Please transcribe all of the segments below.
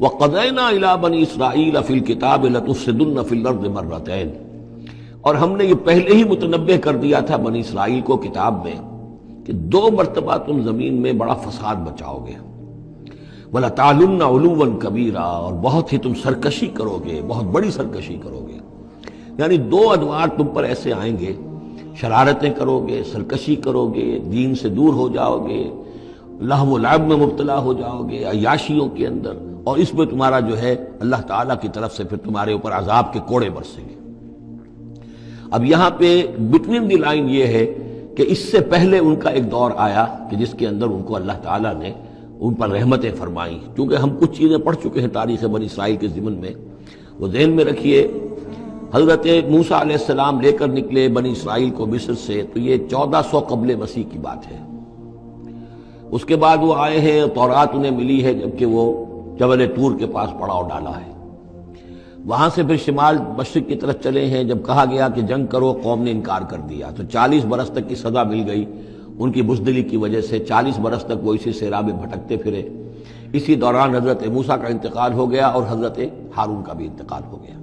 وَقَضَيْنَا إِلَىٰ بَنِي إِسْرَائِيلَ فِي الْكِتَابِ لَتُفْسِدُنَّ فِي الْأَرْضِ مَرَّتَيْنِ، اور ہم نے یہ پہلے ہی متنبہ کر دیا تھا بنی اسرائیل کو کتاب میں کہ 2 مرتبہ تم زمین میں بڑا فساد بچاؤ گے، وَلَتَعْلُنَّ عُلُوًّا كَبِيرًا، اور بہت ہی تم سرکشی کرو گے، بہت بڑی سرکشی کرو گے۔ یعنی 2 ادوار تم پر ایسے آئیں گے، شرارتیں کرو گے، سرکشی کرو گے، دین سے دور ہو جاؤ گے، لہو و لعب میں مبتلا ہو جاؤ گے، عیاشیوں کے اندر، اور اس میں تمہارا جو ہے اللہ تعالیٰ کی طرف سے پھر تمہارے اوپر عذاب کے کوڑے برسیں گے۔ اب یہاں پہ بٹوین دی لائن یہ ہے کہ اس سے پہلے ان کا ایک دور آیا کہ جس کے اندر ان کو اللہ تعالیٰ نے ان پر رحمتیں فرمائیں۔ کیونکہ ہم کچھ چیزیں پڑھ چکے ہیں تاریخ بنی اسرائیل کے ضمن میں، وہ ذہن میں رکھیے۔ حضرت موسیٰ علیہ السلام لے کر نکلے بنی اسرائیل کو مصر سے، تو یہ 1400 قبل مسیح کی بات ہے۔ اس کے بعد وہ آئے ہیں، تورات انہیں ملی ہے جبکہ وہ جبل طور کے پاس پڑاؤ ڈالا ہے۔ وہاں سے پھر شمال مشرق کی طرف چلے ہیں، جب کہا گیا کہ جنگ کرو، قوم نے انکار کر دیا، تو 40 برس تک کی سزا مل گئی ان کی بزدلی کی وجہ سے۔ 40 برس تک وہ اسی صحرا میں بھٹکتے پھرے۔ اسی دوران حضرت موسیٰ کا انتقال ہو گیا اور حضرت ہارون کا بھی انتقال ہو گیا۔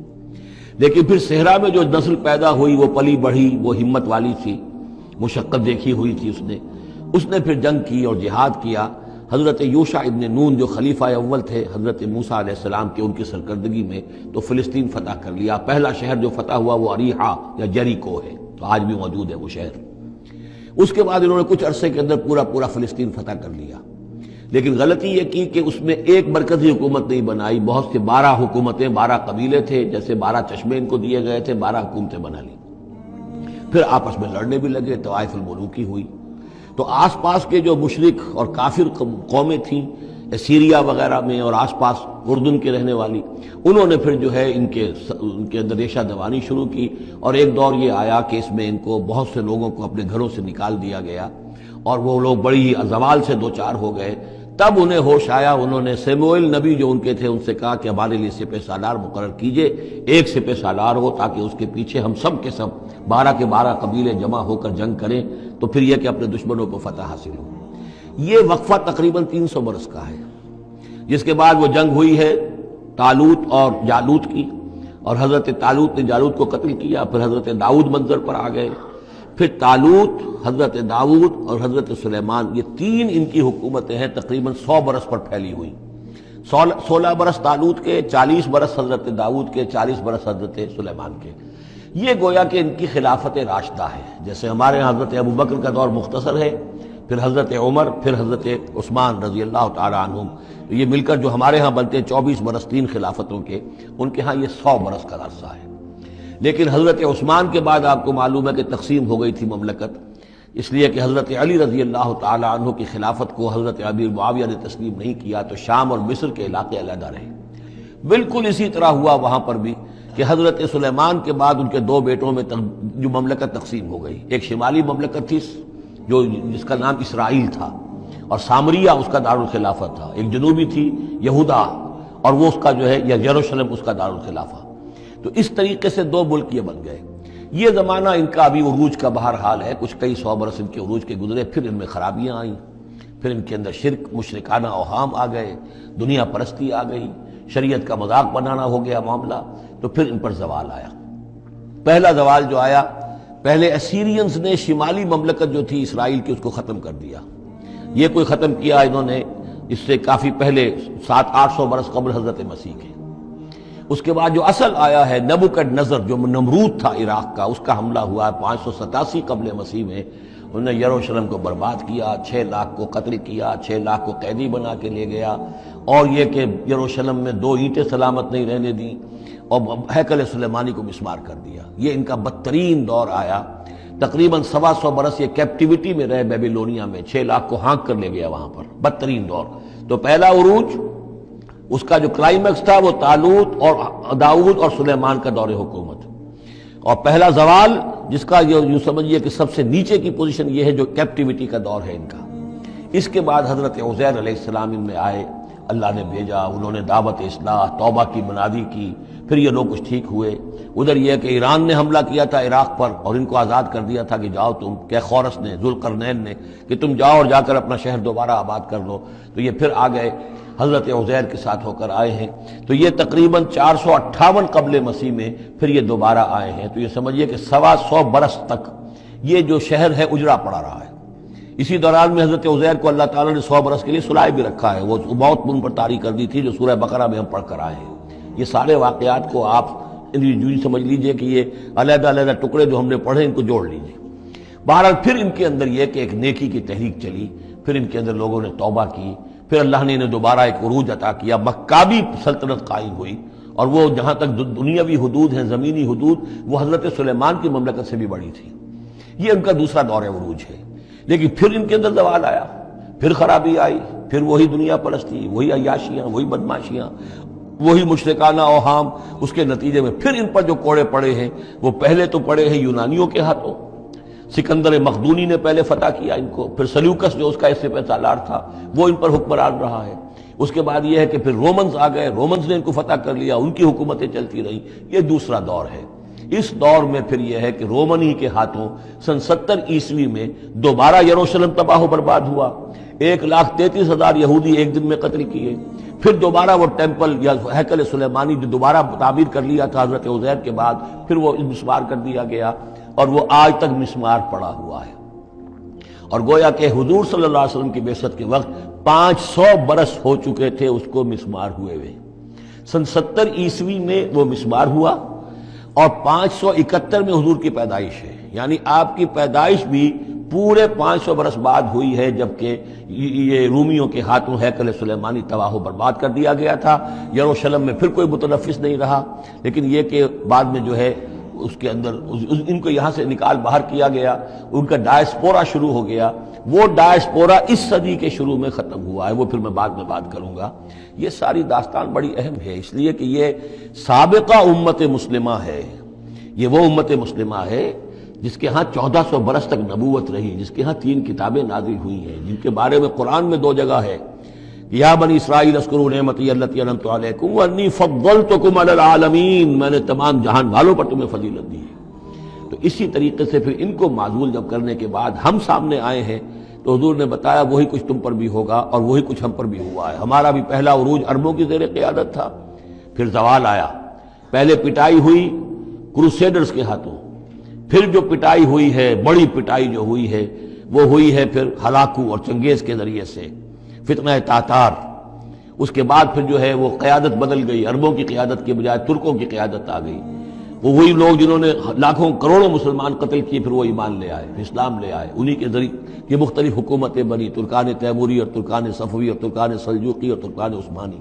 لیکن پھر صحرا میں جو نسل پیدا ہوئی وہ پلی بڑھی، وہ ہمت والی تھی، مشقت دیکھی ہوئی تھی اس نے پھر جنگ کی اور جہاد کیا۔ حضرت یوشع ابن نون جو خلیفہ اول تھے حضرت موسیٰ علیہ السلام کے، ان کی سرکردگی میں تو فلسطین فتح کر لیا۔ پہلا شہر جو فتح ہوا وہ اریحا یا جریکو ہے، تو آج بھی موجود ہے وہ شہر۔ اس کے بعد انہوں نے کچھ عرصے کے اندر پورا فلسطین فتح کر لیا۔ لیکن غلطی یہ کی کہ اس میں ایک مرکزی حکومت نہیں بنائی، بہت سے 12 حکومتیں، 12 قبیلے تھے، جیسے 12 چشمے ان کو دیے گئے تھے، 12 حکومتیں بنا لی۔ پھر آپس میں لڑنے بھی لگے، طوائف الملوکی ہوئی۔ تو آس پاس کے جو مشرک اور کافر قومیں تھیں سیریا وغیرہ میں اور آس پاس اردن کے رہنے والی، انہوں نے پھر جو ہے ان کے اندر ریشہ دوانی شروع کی، اور ایک دور یہ آیا کہ اس میں ان کو بہت سے لوگوں کو اپنے گھروں سے نکال دیا گیا، اور وہ لوگ بڑی زوال سے دوچار ہو گئے۔ تب انہیں ہوش آیا، انہوں نے سیموئیل نبی جو ان کے تھے ان سے کہا کہ ہمارے لیے سپہ سالار مقرر کیجئے، ایک سپہ سالار ہو تاکہ اس کے پیچھے ہم سب کے سب 12 کے 12 قبیلے جمع ہو کر جنگ کریں، تو پھر یہ کہ اپنے دشمنوں کو فتح حاصل ہو۔ یہ وقفہ تقریباً 300 برس کا ہے، جس کے بعد وہ جنگ ہوئی ہے طالوت اور جالوت کی، اور حضرت طالوت نے جالوت کو قتل کیا۔ پھر حضرت داؤد منظر پر آ گئے، پھر طالوت، حضرت داؤد اور حضرت سلیمان، یہ 3 ان کی حکومتیں ہیں تقریباً 100 برس پر پھیلی ہوئی۔ 16 برس طالوت کے، 40 برس حضرت داؤد کے، 40 برس حضرت سلیمان کے۔ یہ گویا کہ ان کی خلافت راشدہ ہے۔ جیسے ہمارے یہاں حضرت ابوبکر کا دور مختصر ہے، پھر حضرت عمر، پھر حضرت عثمان رضی اللہ تعالی عنہم، یہ مل کر جو ہمارے ہاں بنتے ہیں 24 برس 3 خلافتوں کے، ان کے ہاں یہ 100 برس کا عرصہ ہے۔ لیکن حضرت عثمان کے بعد آپ کو معلوم ہے کہ تقسیم ہو گئی تھی مملکت، اس لیے کہ حضرت علی رضی اللہ تعالی عنہ کی خلافت کو حضرت ابی معاویہ نے تسلیم نہیں کیا، تو شام اور مصر کے علاقے علیحدہ رہے۔ بالکل اسی طرح ہوا وہاں پر بھی کہ حضرت سلیمان کے بعد ان کے 2 بیٹوں میں جو مملکت تقسیم ہو گئی، ایک شمالی مملکت تھی جس کا نام اسرائیل تھا، اور سامریہ اس کا دارالخلافہ تھا، ایک جنوبی تھی یہودا، اور وہ اس کا جو ہے یا یروشلم اس کا دارالخلافہ۔ تو اس طریقے سے 2 ملک یہ بن گئے۔ یہ زمانہ ان کا ابھی عروج کا بہرحال ہے، کچھ کئی 100 برس ان کے عروج کے گزرے، پھر ان میں خرابیاں آئیں، پھر ان کے اندر شرک، مشرکانہ اوہام آ گئے، دنیا پرستی آ گئی، شریعت کا مذاق بنانا ہو گیا معاملہ، تو پھر ان پر زوال آیا۔ پہلا زوال جو آیا، پہلے اسیرینز نے شمالی مملکت جو تھی اسرائیل کی، اس کو ختم کر دیا۔ یہ کوئی ختم کیا انہوں نے اس سے کافی پہلے 700-800 برس قبل حضرت مسیح کے۔ اس کے بعد جو اصل آیا ہے نبوکڈ نظر، جو نمرود تھا عراق کا، اس کا حملہ ہوا 587 قبل مسیح میں۔ انہوں نے یروشلم کو برباد کیا، 6 لاکھ کو قتل کیا، 6 لاکھ کو قیدی بنا کے لے گیا، اور یہ کہ یروشلم میں 2 اینٹیں سلامت نہیں رہنے دیں، اور ہیکل سلیمانی کو مسمار کر دیا۔ یہ ان کا بدترین دور آیا۔ تقریباً 125 برس یہ کیپٹیوٹی میں رہے بیبیلونیا میں، 6 لاکھ کو ہانک کر لے گیا وہاں پر، بدترین دور۔ تو پہلا عروج، اس کا جو کلائمیکس تھا وہ طالوت اور داؤد اور سلیمان کا دور حکومت، اور پہلا زوال جس کا یوں سمجھیے کہ سب سے نیچے کی پوزیشن یہ ہے جو کیپٹیوٹی کا دور ہے ان کا۔ اس کے بعد حضرت عزیر علیہ السلام ان میں آئے، اللہ نے بھیجا، انہوں نے دعوت اصلاح توبہ کی منادی کی، پھر یہ لوگ کچھ ٹھیک ہوئے۔ ادھر یہ کہ ایران نے حملہ کیا تھا عراق پر اور ان کو آزاد کر دیا تھا کہ جاؤ تم، کہ خورس نے، ذوالقرنین نے، کہ تم جاؤ اور جا کر اپنا شہر دوبارہ آباد کر لو، تو یہ پھر آ گئے۔ حضرت عزیر کے ساتھ ہو کر آئے ہیں، تو یہ تقریباً 458 قبل مسیح میں پھر یہ دوبارہ آئے ہیں۔ تو یہ سمجھیے کہ 125 برس تک یہ جو شہر ہے اجڑا پڑا رہا ہے۔ اسی دوران میں حضرت عزیر کو اللہ تعالیٰ نے 100 برس کے لیے سلائے بھی رکھا ہے، وہ موت ان پر طاری کر دی تھی جو سورہ بقرہ میں ہم پڑھ کر آئے ہیں۔ یہ سارے واقعات کو آپ یوں سمجھ لیجئے کہ یہ علیحدہ علیحدہ ٹکڑے جو ہم نے پڑھے ان کو جوڑ لیجئے۔ بہرحال پھر ان کے اندر یہ کہ ایک نیکی کی تحریک چلی، پھر ان کے اندر لوگوں نے توبہ کی، پھر اللہ نے انہیں دوبارہ ایک عروج عطا کیا، مکابی سلطنت قائم ہوئی، اور وہ جہاں تک دنیاوی حدود ہیں، زمینی حدود، وہ حضرت سلیمان کی مملکت سے بھی بڑی تھی۔ یہ ان کا دوسرا دور عروج ہے۔ لیکن پھر ان کے اندر زوال آیا، پھر خرابی آئی، پھر وہی دنیا پرستی، وہی عیاشیاں، وہی بدماشیاں، وہی مشرکانہ اوہام۔ اس کے نتیجے میں پھر ان پر جو کوڑے پڑے ہیں وہ پہلے تو پڑے ہیں یونانیوں کے ہاتھوں، سکندر مقدونی نے پہلے فتح کیا ان کو، پھر سلیوکس جو اس کا اس پہ سالار تھا وہ ان پر حکمران رہا ہے۔ اس کے بعد یہ ہے کہ پھر رومنز آ گئے، رومنز نے ان کو فتح کر لیا، ان کی حکومتیں چلتی رہیں۔ یہ دوسرا دور ہے۔ اس دور میں پھر یہ ہے کہ رومنی کے ہاتھوں سن 70 عیسوی میں دوبارہ یروشلم تباہ و برباد ہوا، 1,33,000 یہودی ایک دن میں قتل کیے۔ پھر دوبارہ وہ ٹیمپل یا ہیکل سلیمانی جو دوبارہ تعمیر کر لیا تھا حضرت عزیر کے بعد، پھر وہ مسمار کر دیا گیا، اور وہ آج تک مسمار پڑا ہوا ہے۔ اور گویا کہ حضور صلی اللہ علیہ وسلم کی بعثت کے وقت 500 برس ہو چکے تھے اس کو مسمار ہوئے ہوئے۔ سن 70 عیسوی میں وہ مسمار ہوا، اور 571 میں حضور کی پیدائش ہے، یعنی آپ کی پیدائش بھی پورے 500 برس بعد ہوئی ہے، جبکہ یہ رومیوں کے ہاتھوں ہیکل سلیمانی تباہ و برباد کر دیا گیا تھا۔ یروشلم میں پھر کوئی متنفس نہیں رہا، لیکن یہ کہ بعد میں جو ہے اس کے اندر ان کو یہاں سے نکال باہر کیا گیا، ان کا ڈائسپورا شروع ہو گیا۔ وہ ڈائسپورا اس صدی کے شروع میں ختم ہوا ہے، وہ پھر میں بعد میں بات کروں گا۔ یہ ساری داستان بڑی اہم ہے، اس لیے کہ یہ سابقہ امت مسلمہ ہے۔ یہ وہ امت مسلمہ ہے جس کے ہاں 1400 برس تک نبوت رہی، جس کے ہاں 3 کتابیں نازل ہوئی ہیں، جن کے بارے میں قرآن میں 2 جگہ ہے، یا بنی اسرائیل اذکروا نعمتی التی انعمت علیکم وانی فضلتکم علی العالمین، میں نے تمام جہان والوں پر تمہیں فضیلت دی ہے۔ تو اسی طریقے سے پھر ان کو معزول جب کرنے کے بعد ہم سامنے آئے ہیں تو حضور نے بتایا وہی کچھ تم پر بھی ہوگا اور وہی کچھ ہم پر بھی ہوا ہے۔ ہمارا بھی پہلا عروج عربوں کی زیر قیادت تھا، پھر زوال آیا، پہلے پٹائی ہوئی کروسیڈرز کے ہاتھوں، پھر جو پٹائی ہوئی ہے، بڑی پٹائی جو ہوئی ہے وہ ہوئی ہے پھر ہلاکو اور چنگیز کے ذریعے سے، فتنہ تاتار۔ اس کے بعد پھر جو ہے وہ قیادت بدل گئی، عربوں کی قیادت کے بجائے ترکوں کی قیادت آ گئی۔ وہ وہی لوگ جنہوں نے لاکھوں کروڑوں مسلمان قتل کیے، پھر وہ ایمان لے آئے، اسلام لے آئے، انہی کے ذریعے یہ مختلف حکومتیں بنی، ترکان تیموری اور ترکان صفوی اور ترکان سلجوقی اور ترکان عثمانی۔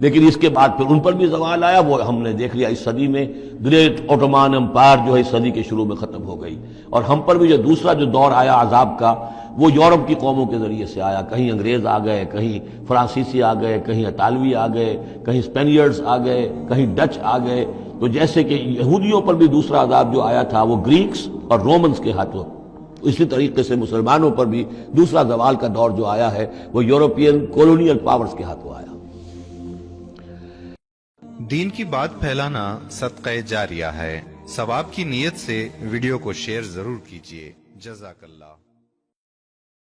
لیکن اس کے بعد پھر ان پر بھی زوال آیا، وہ ہم نے دیکھ لیا اس صدی میں، گریٹ اوٹومان امپائر جو ہے اس صدی کے شروع میں ختم ہو گئی۔ اور ہم پر بھی جو دوسرا جو دور آیا عذاب کا، وہ یورپ کی قوموں کے ذریعے سے آیا، کہیں انگریز آ گئے، کہیں فرانسیسی آ گئے، کہیں اطالوی آ گئے، کہیں اسپینیئرز آ گئے، کہیں ڈچ آ گئے۔ تو جیسے کہ یہودیوں پر بھی دوسرا عذاب جو آیا تھا وہ گریکس اور رومنز کے ہاتھوں، اسی طریقے سے مسلمانوں پر بھی دوسرا زوال کا دور جو آیا ہے وہ یورپین کولونیل پاورز کے ہاتھوں آیا۔ دین کی بات پھیلانا صدقہ جاریہ ہے، ثواب کی نیت سے ویڈیو کو شیئر ضرور کیجیے۔ جزاک اللہ۔